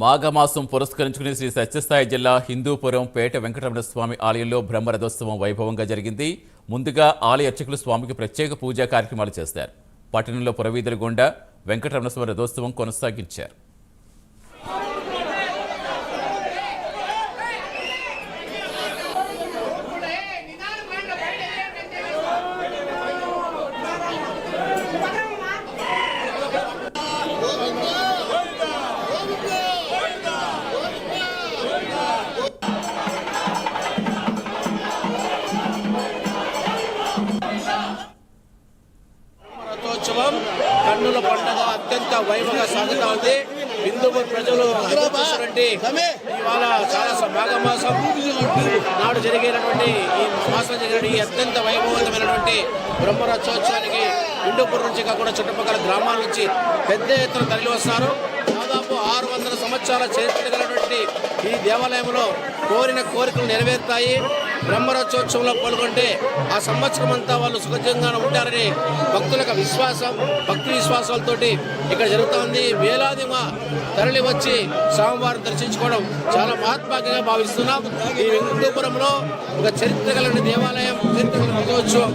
మాఘమాసం పురస్కరించుకుని శ్రీ సత్యసాయి జిల్లా హిందూపురం పేట వెంకటరమణ స్వామి ఆలయంలో బ్రహ్మరథోత్సవం వైభవంగా జరిగింది. ముందుగా ఆలయ అర్చకులు స్వామికి ప్రత్యేక పూజా కార్యక్రమాలు చేశారు. పట్టణంలో పురవీధుల గుండా వెంకటరమణ స్వామి రథోత్సవం కొనసాగించారు. రథోత్సవం కన్నుల పండుగ అత్యంత వైభవంగా సాగుతా ఉంది. హిందూపూర్ ప్రజలు ఇవాళ చాలా మాఘమాసం నాడు జరిగేటటువంటి ఈ మాసం జరిగిన ఈ అత్యంత వైభవమైనటువంటి బ్రహ్మరథోత్సవానికి హిందూపూర్ నుంచి కాకుండా చుట్టుపక్కల గ్రామాల నుంచి పెద్ద ఎత్తున తరలి వస్తారు. దాదాపు 600 సంవత్సరాల చరిత్ర కలిగినటువంటి ఈ దేవాలయంలో కోరిన కోరికలు నెరవేరుతాయి. బ్రహ్మరథోత్సవంలో పాల్గొంటే ఆ సంవత్సరం అంతా వాళ్ళు సుఖంగా ఉంటారని భక్తులకు విశ్వాసం, భక్తి విశ్వాసాలతోటి ఇక్కడ జరుగుతుంది. వేలాది తరలి వచ్చి స్వామివారిని దర్శించుకోవడం చాలా మహత్భాగ్యంగా భావిస్తున్నాం. ఈ హిందూపురంలో ఒక చరిత్ర కలిగిన దేవాలయం, చరిత్ర కలిగిన రథోత్సవం